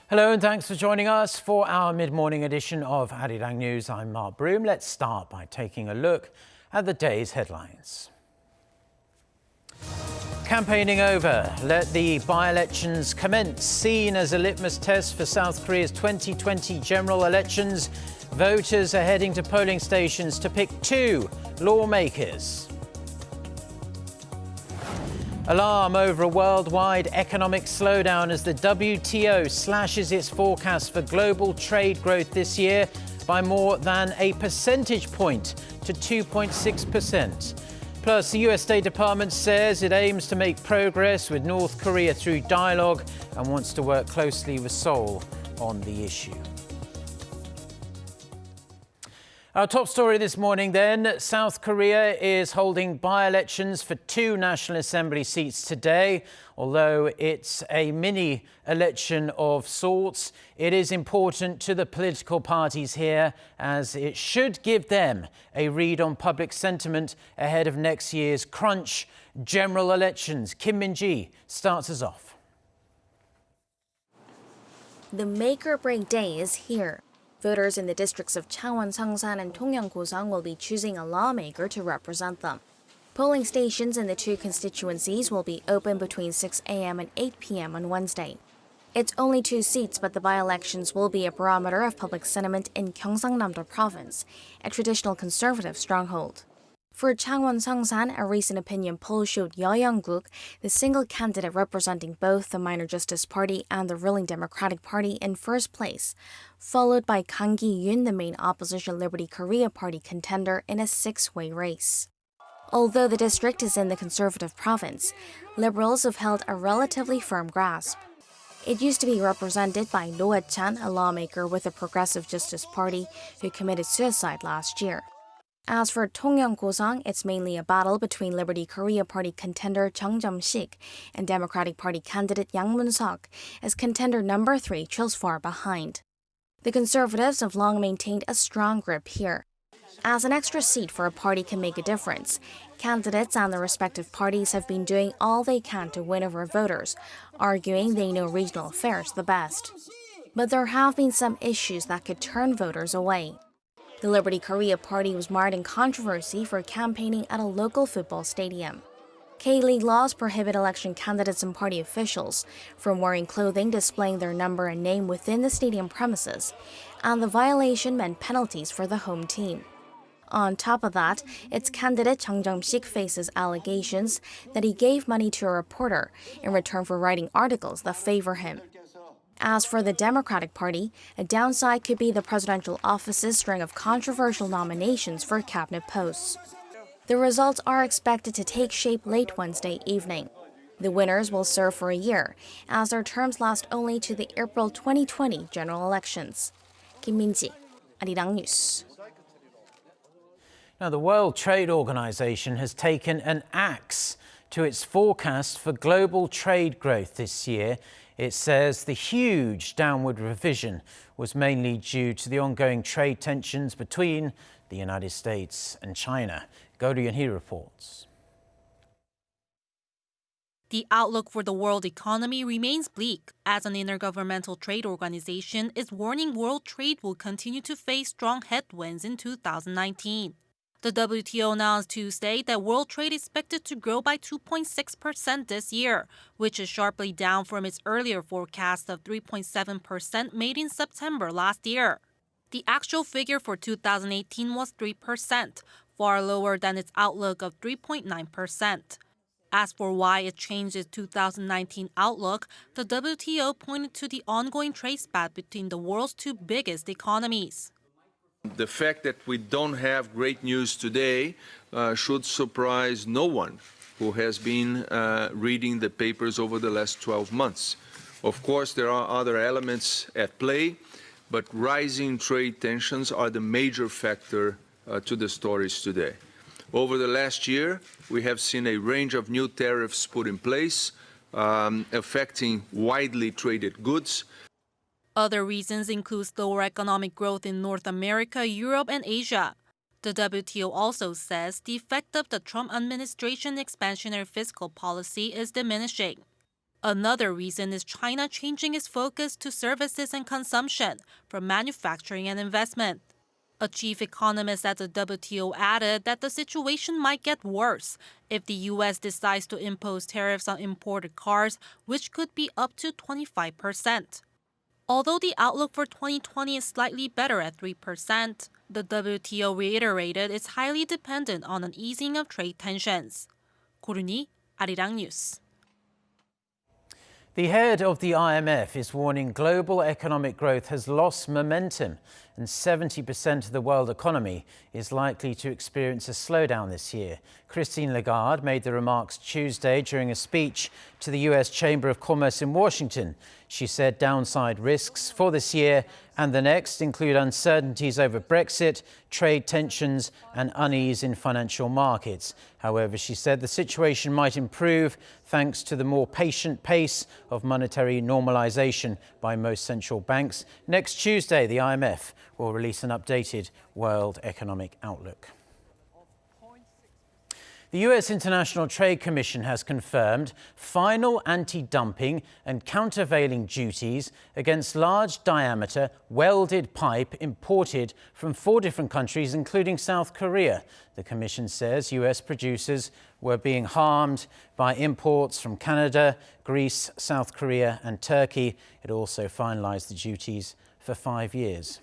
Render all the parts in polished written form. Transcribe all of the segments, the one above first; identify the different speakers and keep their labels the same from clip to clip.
Speaker 1: Hello and thanks for joining us for our mid-morning edition of Arirang News. I'm Mark Broom. Let's start by taking a look at the day's headlines. Campaigning over. Let the by-elections commence. Seen as a litmus test for South Korea's 2020 general elections, voters are heading to polling stations to pick two lawmakers. Alarm over a worldwide economic slowdown as the WTO slashes its forecast for global trade growth this year by more than a percentage point to 2.6%. Plus, the US State Department says it aims to make progress with North Korea through dialogue and wants to work closely with Seoul on the issue. Our top story this morning then, South Korea is holding by-elections for two National Assembly seats today. Although it's a mini-election of sorts, it is important to the political parties here as it should give them a read on public sentiment ahead of next year's crunch general elections. Kim Min-ji starts us off.
Speaker 2: The make-or-break day is here. Voters in the districts of Changwon, Seongsan and Donghyang-Gosang will be choosing a lawmaker to represent them. Polling stations in the two constituencies will be open between 6 a.m. and 8 p.m. on Wednesday. It's only two seats, but the by-elections will be a barometer of public sentiment in Gyeongsangnam-do Province, a traditional conservative stronghold. For Changwon, Seongsan, a recent opinion poll showed Ryu Hyun-jin, the single candidate representing both the Minor Justice Party and the ruling Democratic Party, in first place, followed by Kang Gi-yoon, the main opposition Liberty Korea Party contender, in a six-way race. Although the district is in the conservative province, liberals have held a relatively firm grasp. It used to be represented by Roh Hae-chan, a lawmaker with the Progressive Justice Party who committed suicide last year. As for Donghyang-Gosang, it's mainly a battle between Liberty Korea Party contender Chung Jung-sik and Democratic Party candidate Yang Mun-seok, as contender number 3 trails far behind. The Conservatives have long maintained a strong grip here. As an extra seat for a party can make a difference, candidates and the respective parties have been doing all they can to win over voters, arguing they know regional affairs the best. But there have been some issues that could turn voters away. The Liberty Korea Party was marred in controversy for campaigning at a local football stadium. K-League laws prohibit election candidates and party officials from wearing clothing displaying their number and name within the stadium premises, and the violation meant penalties for the home team. On top of that, its candidate Chung Jung-sik faces allegations that he gave money to a reporter in return for writing articles that favor him. As for the Democratic Party, a downside could be the presidential office's string of controversial nominations for cabinet posts. The results are expected to take shape late Wednesday evening. The winners will serve for a year, as their terms last only to the April 2020 general elections. Kim Min-ji, Arirang News.
Speaker 1: Now, the World Trade Organization has taken an axe to its forecast for global trade growth this year. It says the huge downward revision was mainly due to the ongoing trade tensions between the United States and China. Go to Yunhee reports.
Speaker 3: The outlook for the world economy remains bleak, as an intergovernmental trade organization is warning world trade will continue to face strong headwinds in 2019. The WTO announced Tuesday that world trade is expected to grow by 2.6% this year, which is sharply down from its earlier forecast of 3.7% made in September last year. The actual figure for 2018 was 3%, far lower than its outlook of 3.9%. As for why it changed its 2019 outlook, the WTO pointed to the ongoing trade spat between the world's two biggest economies.
Speaker 4: The fact that we don't have great news today should surprise no one who has been reading the papers over the last 12 months. Of course, there are other elements at play, but rising trade tensions are the major factor to the stories today. Over the last year, we have seen a range of new tariffs put in place, affecting widely traded goods.
Speaker 3: Other reasons include slower economic growth in North America, Europe, and Asia. The WTO also says the effect of the Trump administration's expansionary fiscal policy is diminishing. Another reason is China changing its focus to services and consumption from manufacturing and investment. A chief economist at the WTO added that the situation might get worse if the U.S. decides to impose tariffs on imported cars, which could be up to 25%. Although the outlook for 2020 is slightly better at 3%, the WTO reiterated it's highly dependent on an easing of trade tensions. 고르니, Arirang News.
Speaker 1: The head of the IMF is warning global economic growth has lost momentum and 70% of the world economy is likely to experience a slowdown this year. Christine Lagarde made the remarks Tuesday during a speech to the US Chamber of Commerce in Washington. She said downside risks for this year and the next include uncertainties over Brexit, trade tensions and unease in financial markets. However, she said the situation might improve thanks to the more patient pace of monetary normalization by most central banks. Next Tuesday, the IMF will release an updated World Economic Outlook. The US International Trade Commission has confirmed final anti-dumping and countervailing duties against large-diameter welded pipe imported from 4 different countries, including South Korea. The Commission says US producers were being harmed by imports from Canada, Greece, South Korea and Turkey. It also finalized the duties for 5 years.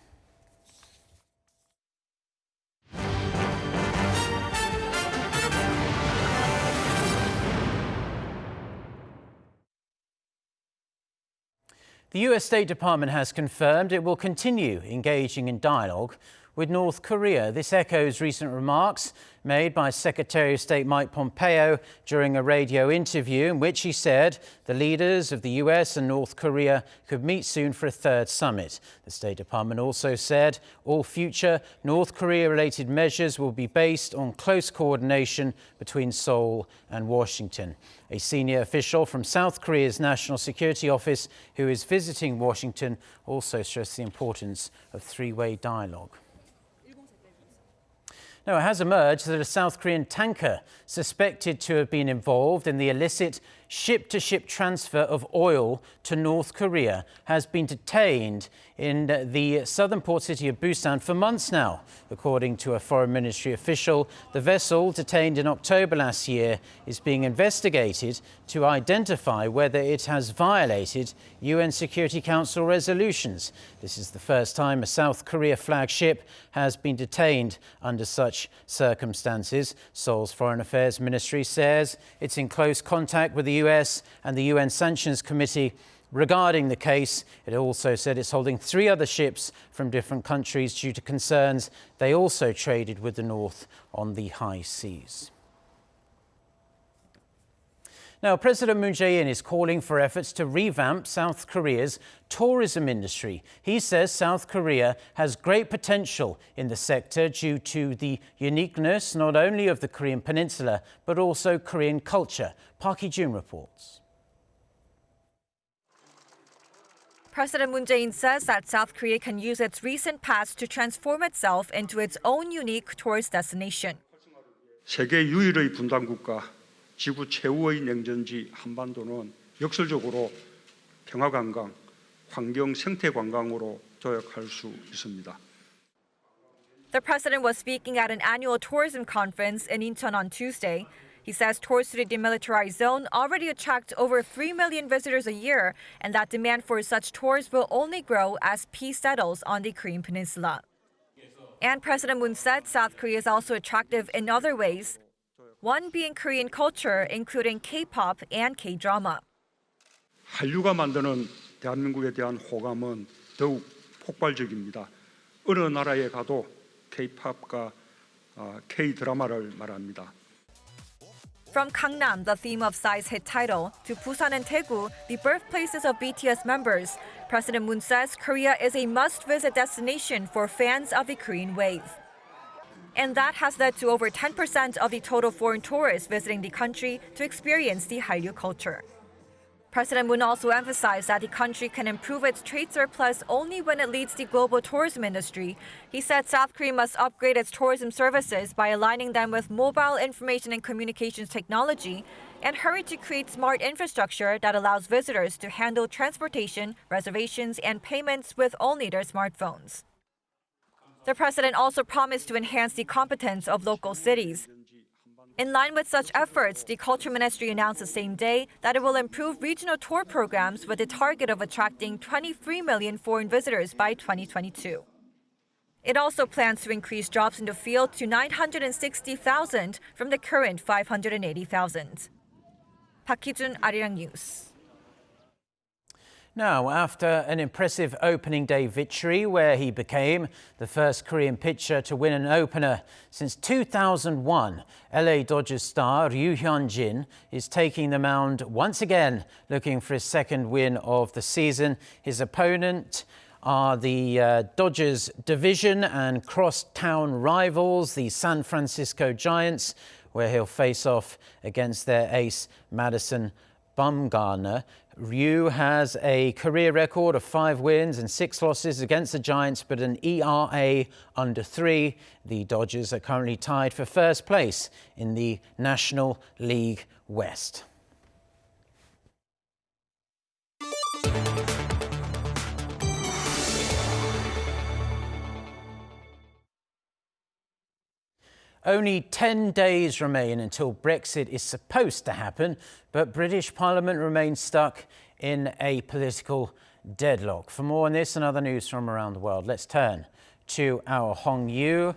Speaker 1: The US State Department has confirmed it will continue engaging in dialogue with North Korea. This echoes recent remarks made by Secretary of State Mike Pompeo during a radio interview in which he said the leaders of the US and North Korea could meet soon for a 3rd summit. The State Department also said all future North Korea-related measures will be based on close coordination between Seoul and Washington. A senior official from South Korea's National Security Office who is visiting Washington also stressed the importance of 3-way dialogue. Now, it has emerged that a South Korean tanker suspected to have been involved in the illicit ship-to-ship transfer of oil to North Korea has been detained in the southern port city of Busan for months now. According to a foreign ministry official, the vessel, detained in October last year, is being investigated to identify whether it has violated UN Security Council resolutions. This is the first time a South Korea flagship has been detained under such circumstances. Seoul's Foreign Affairs Ministry says it's in close contact with the US and the UN Sanctions Committee regarding the case. It also said it's holding 3 other ships from different countries due to concerns they also traded with the North on the high seas. Now, President Moon Jaein is calling for efforts to revamp South Korea's tourism industry. He says South Korea has great potential in the sector due to the uniqueness not only of the Korean peninsula, but also Korean culture. Park Hee-jun reports.
Speaker 5: President Moon Jae-in says that South Korea can use its recent past to transform itself into its own unique tourist destination.
Speaker 6: 세계 유일의 분단국가, 지구 최후의 냉전지 한반도는 역설적으로 평화관광, 환경 생태관광으로 도약할 수 있습니다.
Speaker 5: The president was speaking at an annual tourism conference in Incheon on Tuesday. He says tours to the demilitarized zone already attract over 3 million visitors a year, and that demand for such tours will only grow as peace settles on the Korean peninsula. And President Moon said South Korea is also attractive in other ways, one being Korean culture, including K-pop and K-drama.
Speaker 6: 한류가 만드는 대한민국에 대한 호감은 더욱 폭발적입니다. 어느 나라에 가도 K-팝과 K-드라마를 말합니다.
Speaker 5: From Gangnam, the theme of Psy's hit title, to Busan and Daegu, the birthplaces of BTS members, President Moon says Korea is a must-visit destination for fans of the Korean wave. And that has led to over 10% of the total foreign tourists visiting the country to experience the Hallyu culture. President Moon also emphasized that the country can improve its trade surplus only when it leads the global tourism industry. He said South Korea must upgrade its tourism services by aligning them with mobile information and communications technology and hurry to create smart infrastructure that allows visitors to handle transportation, reservations, and payments with only their smartphones. The president also promised to enhance the competence of local cities. In line with such efforts, the Culture Ministry announced the same day that it will improve regional tour programs with a target of attracting 23 million foreign visitors by 2022. It also plans to increase jobs in the field to 960,000 from the current 580,000. Park Hee-jun, Arirang News.
Speaker 1: Now, after an impressive opening day victory where he became the first Korean pitcher to win an opener since 2001, LA Dodgers star Ryu Hyun-jin is taking the mound once again, looking for his second win of the season. His opponent are the Dodgers division and crosstown rivals, the San Francisco Giants, where he'll face off against their ace Madison Bumgarner. Ryu has a career record of 5 wins and 6 losses against the Giants, but an ERA under 3. The Dodgers are currently tied for first place in the National League West. Only 10 days remain until Brexit is supposed to happen, but British Parliament remains stuck in a political deadlock. For more on this and other news from around the world, let's turn to our Hong Yu.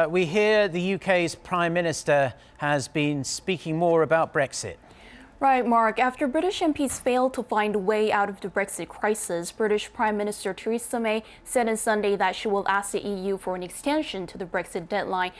Speaker 1: We hear the UK's Prime Minister has been speaking more about Brexit.
Speaker 7: Right, Mark. After British MPs failed to find a way out of the Brexit crisis, British Prime Minister Theresa May said on Sunday that she will ask the EU for an extension to the Brexit deadline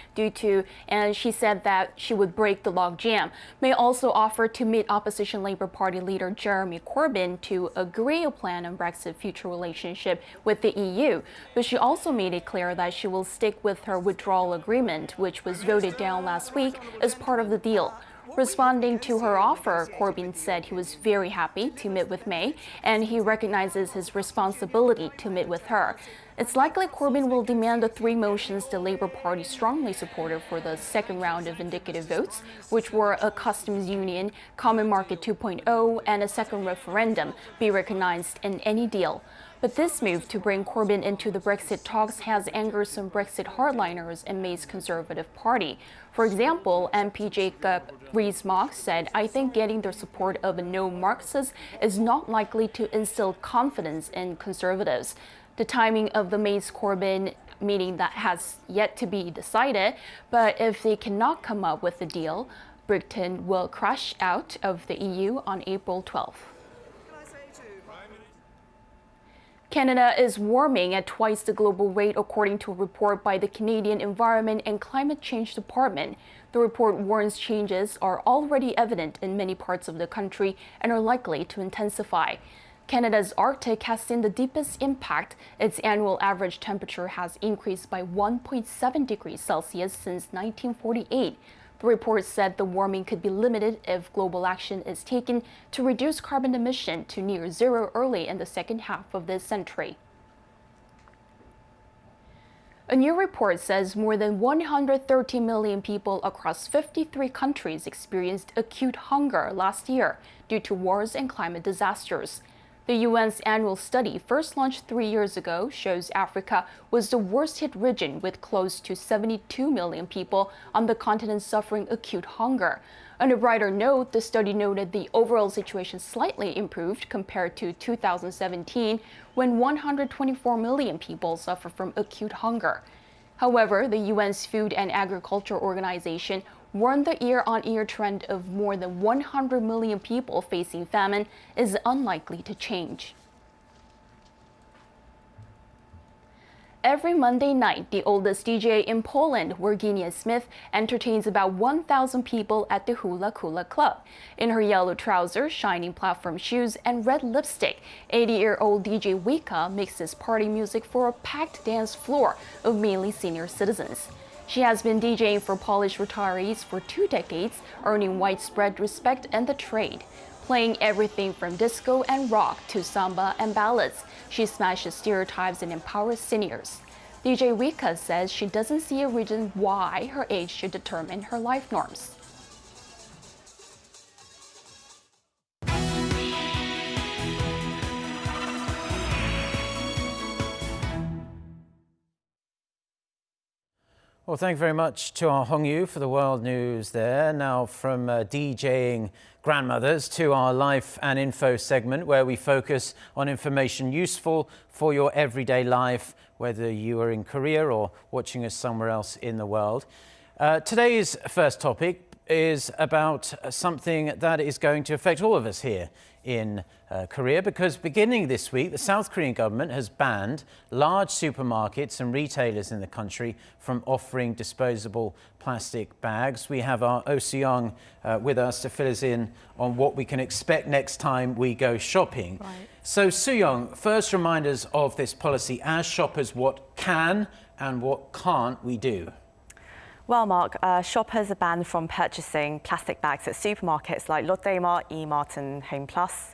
Speaker 7: and she said that she would break the logjam. May also offered to meet opposition Labour Party leader Jeremy Corbyn to agree a plan on Brexit's future relationship with the EU. But she also made it clear that she will stick with her withdrawal agreement, which was voted down last week as part of the deal. Responding to her offer, Corbyn said he was very happy to meet with May, and he recognizes his responsibility to meet with her. It's likely Corbyn will demand the 3 motions the Labour Party strongly supported for the second round of indicative votes, which were a customs union, common market 2.0, and a second referendum, be recognized in any deal. But this move to bring Corbyn into the Brexit talks has angered some Brexit hardliners in May's Conservative Party. For example, MP Jacob Rees-Mogg said, "I think getting the support of a no-Marxist is not likely to instill confidence in Conservatives." The timing of the May's-Corbyn meeting that has yet to be decided, but if they cannot come up with a deal, Britain will crash out of the EU on April 12th. Canada is warming at twice the global rate, according to a report by the Canadian Environment and Climate Change Department. The report warns changes are already evident in many parts of the country and are likely to intensify. Canada's Arctic has seen the deepest impact. Its annual average temperature has increased by 1.7 degrees Celsius since 1948. The report said the warming could be limited if global action is taken to reduce carbon emission to near zero early in the second half of this century. A new report says more than 130 million people across 53 countries experienced acute hunger last year due to wars and climate disasters. The UN's annual study, first launched 3 years ago, shows Africa was the worst-hit region with close to 72 million people on the continent suffering acute hunger. On a brighter note, the study noted the overall situation slightly improved compared to 2017, when 124 million people suffered from acute hunger. However, the UN's Food and Agriculture Organization warned the year-on-year trend of more than 100 million people facing famine is unlikely to change. Every Monday night, the oldest DJ in Poland, Virginia Smith, entertains about 1,000 people at the Hula Kula Club. In her yellow trousers, shining platform shoes, and red lipstick, 80-year-old DJ Wika mixes party music for a packed dance floor of mainly senior citizens. She has been DJing for Polish retirees for 2 decades, earning widespread respect in the trade. Playing everything from disco and rock to samba and ballads, she smashes stereotypes and empowers seniors. DJ Rika says she doesn't see a reason why her age should determine her life norms.
Speaker 1: Well, thank you very much to our Hongyu for the world news there. Now from DJing grandmothers to our life and info segment, where we focus on information useful for your everyday life, whether you are in Korea or watching us somewhere else in the world. Today's first topic is about something that is going to affect all of us here in Korea, because beginning this week, the South Korean government has banned large supermarkets and retailers in the country from offering disposable plastic bags. We have our Oh Soo-young with us to fill us in on what we can expect next time we go shopping.
Speaker 8: Right.
Speaker 1: So Soo-young, first remind us of this policy as shoppers. What can and what can't we do?
Speaker 8: Well, Mark, shoppers are banned from purchasing plastic bags at supermarkets like Lotte Mart, E-Mart and Home Plus.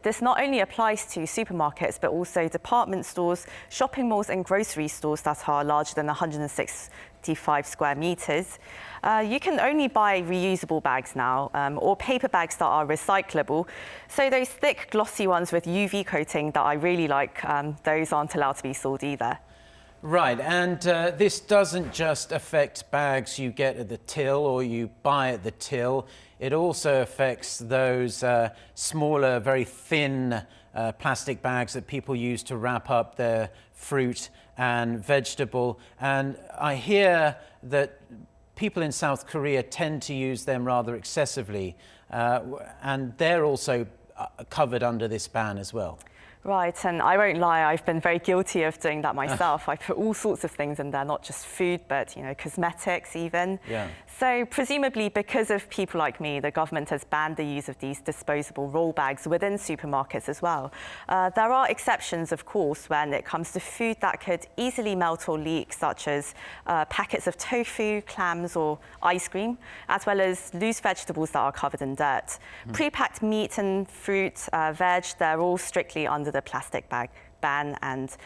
Speaker 8: This not only applies to supermarkets, but also department stores, shopping malls and grocery stores that are larger than 165 square meters. You can only buy reusable bags now, or paper bags that are recyclable. So those thick, glossy ones with UV coating that I really like, those aren't allowed to be sold either.
Speaker 1: Right, and this doesn't just affect bags you get at the till or you buy at the till. It also affects those smaller, very thin plastic bags that people use to wrap up their fruit and vegetable. And I hear that people in South Korea tend to use them rather excessively, and they're also covered under this ban as well.
Speaker 8: Right, and I won't lie, I've been very guilty of doing that myself. I put all sorts of things in there, not just food, but cosmetics even.
Speaker 1: Yeah.
Speaker 8: So presumably because of people like me, the government has banned the use of these disposable roll bags within supermarkets as well. There are exceptions, of course, when it comes to food that could easily melt or leak, such as packets of tofu, clams or ice cream, as well as loose vegetables that are covered in dirt. Pre-packed meat and fruit, veg, they're all strictly under the plastic bag ban, and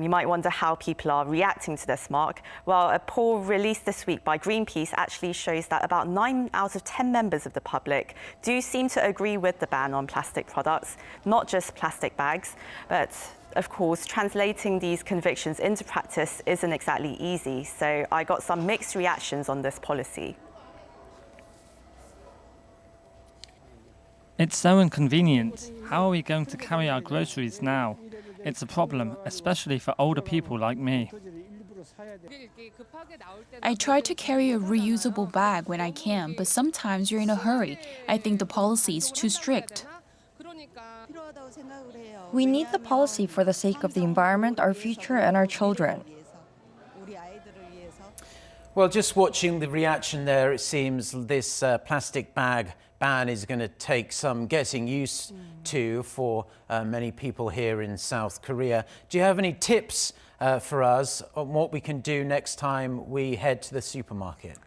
Speaker 8: you might wonder how people are reacting to this, Mark. Well, a poll released this week by Greenpeace actually shows that about 9 out of 10 members of the public do seem to agree with the ban on plastic products, not just plastic bags. But of course, translating these convictions into practice isn't exactly easy, so I got some mixed reactions on this policy.
Speaker 9: It's so inconvenient. How are we going to carry our groceries now? It's a problem, especially for older people like me.
Speaker 10: I try to carry a reusable bag when I can, but sometimes you're in a hurry. I think the policy is too strict.
Speaker 11: We need the policy for the sake of the environment, our future, and our children.
Speaker 1: Well, just watching the reaction there, it seems this plastic bag ban is going to take some getting used to for many people here in South Korea. Do you have any tips for us on what we can do next time we head to the supermarket?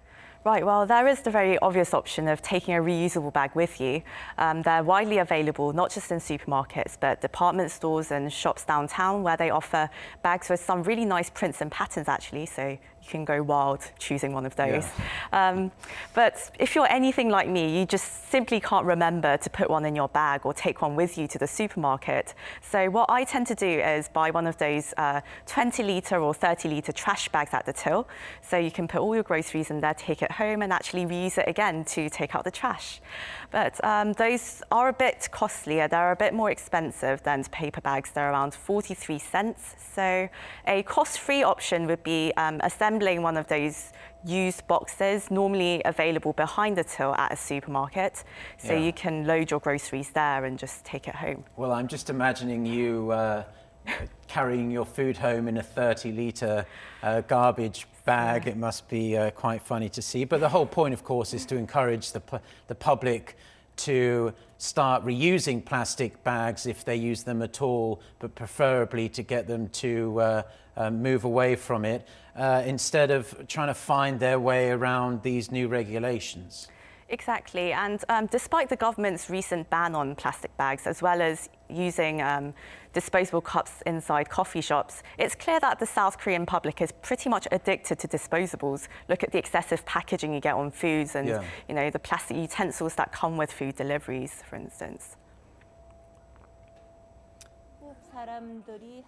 Speaker 8: Right, well, there is the very obvious option of taking a reusable bag with you. They're widely available, not just in supermarkets, but department stores and shops downtown, where they offer bags with some really nice prints and patterns, actually, so you can go wild choosing one of those. Yeah. But if you're anything like me, you just simply can't remember to put one in your bag or take one with you to the supermarket. So what I tend to do is buy one of those 20-litre or 30-litre trash bags at the till. So you can put all your groceries in there, take it home and actually reuse it again to take out the trash. But those are a bit costlier. They're a bit more expensive than paper bags. They're around 43 cents. So a cost-free option would be assembling one of those used boxes, normally available behind the till at a supermarket. So you can load your groceries there and just take it home.
Speaker 1: Well, I'm just imagining you carrying your food home in a 30-litre garbage bag. It must be quite funny to see. But the whole point, of course, is to encourage the public to start reusing plastic bags if they use them at all, but preferably to get them to move away from it instead of trying to find their way around these new regulations.
Speaker 8: Exactly, and despite the government's recent ban on plastic bags, as well as using disposable cups inside coffee shops, it's clear that the South Korean public is pretty much addicted to disposables. Look at the excessive packaging you get on foods and you know, the plastic utensils that come with food deliveries, for instance.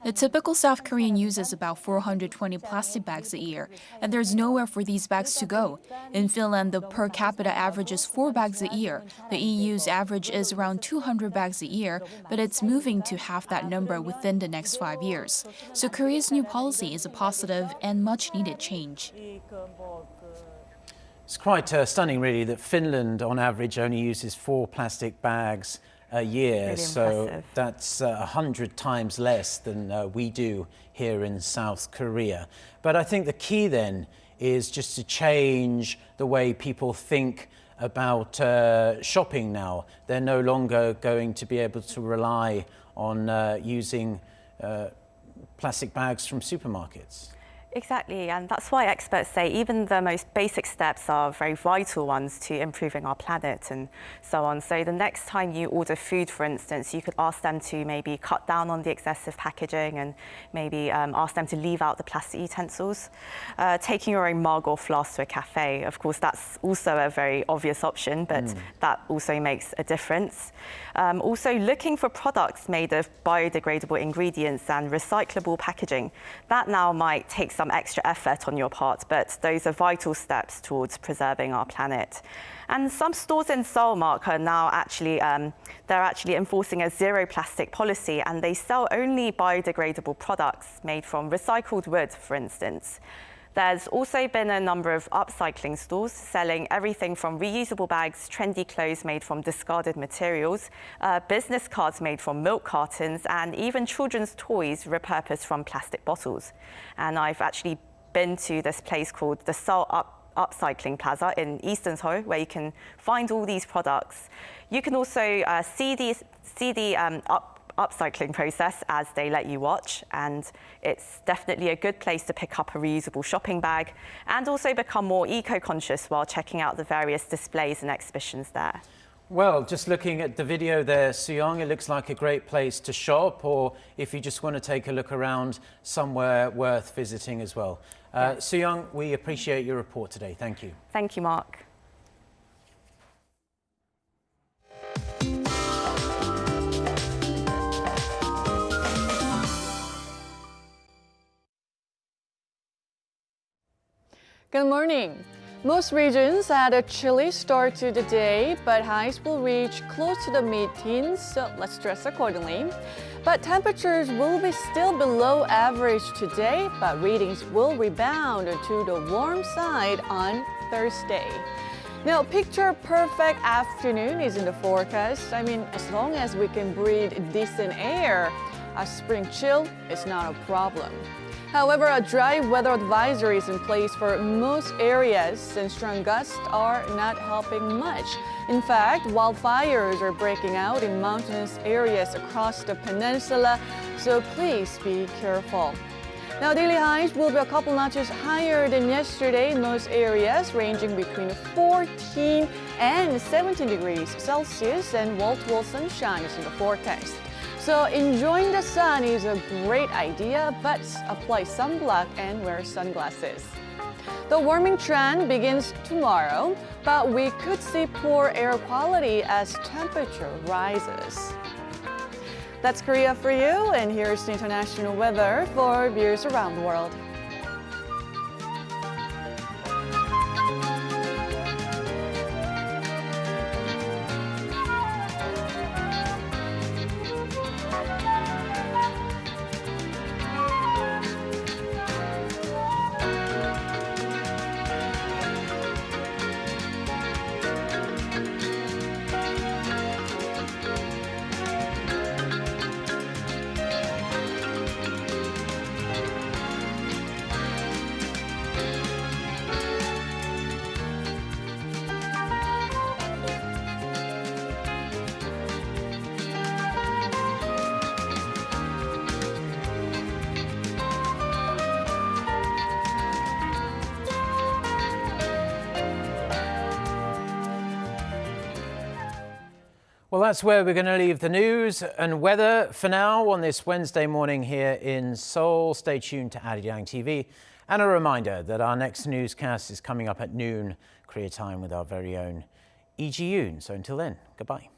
Speaker 10: The typical South Korean uses about 420 plastic bags a year, and there's nowhere for these bags to go. In Finland, the per capita average is 4 bags a year. The EU's average is around 200 bags a year, but it's moving to half that number within the next 5 years. So Korea's new policy is a positive and much-needed change.
Speaker 1: It's quite stunning, really, that Finland, on average, only uses 4 plastic bags a year.
Speaker 8: Really
Speaker 1: so
Speaker 8: impressive.
Speaker 1: that's 100 times less than we do here in South Korea. But I think the key then is just to change the way people think about shopping now. They're no longer going to be able to rely on using plastic bags from supermarkets.
Speaker 8: Exactly, and that's why experts say even the most basic steps are very vital ones to improving our planet and so on. So the next time you order food, for instance, you could ask them to maybe cut down on the excessive packaging and maybe ask them to leave out the plastic utensils. Taking your own mug or flask to a cafe, of course, that's also a very obvious option, but that also makes a difference. Also, looking for products made of biodegradable ingredients and recyclable packaging. That now might take some extra effort on your part, but those are vital steps towards preserving our planet. And some stores in Seoul, Mark, are now they're actually enforcing a zero plastic policy, and they sell only biodegradable products made from recycled wood, for instance. There's also been a number of upcycling stores selling everything from reusable bags, trendy clothes made from discarded materials, business cards made from milk cartons, and even children's toys repurposed from plastic bottles. And I've actually been to this place called the Seoul Upcycling Plaza in Eastern Seoul, where you can find all these products. You can also see the upcycling process as they let you watch, and it's definitely a good place to pick up a reusable shopping bag and also become more eco-conscious while checking out the various displays and exhibitions there.
Speaker 1: Well, just looking at the video there, Soo-young, it looks like a great place to shop, or if you just want to take a look around, somewhere worth visiting as well. Soo-young, we appreciate your report today. Thank you.
Speaker 8: Thank you, Mark.
Speaker 12: Good morning. Most regions had a chilly start to the day, but highs will reach close to the mid-teens, so let's dress accordingly. But temperatures will be still below average today, but readings will rebound to the warm side on Thursday. Now, picture perfect afternoon is in the forecast. I mean, as long as we can breathe decent air, a spring chill is not a problem. However, a dry weather advisory is in place for most areas, and strong gusts are not helping much. In fact, wildfires are breaking out in mountainous areas across the peninsula, so please be careful. Now, daily highs will be a couple notches higher than yesterday in most areas, ranging between 14 and 17 degrees Celsius, and wall-to-wall sunshine is in the forecast. So enjoying the sun is a great idea, but apply sunblock and wear sunglasses. The warming trend begins tomorrow, but we could see poor air quality as temperature rises. That's Korea for you, and here's the international weather for viewers around the world.
Speaker 1: Well, that's where we're going to leave the news and weather for now on this Wednesday morning here in Seoul. Stay tuned to Arirang TV. And a reminder that our next newscast is coming up at noon Korea time with our very own Lee Ji-yoon. So until then, goodbye.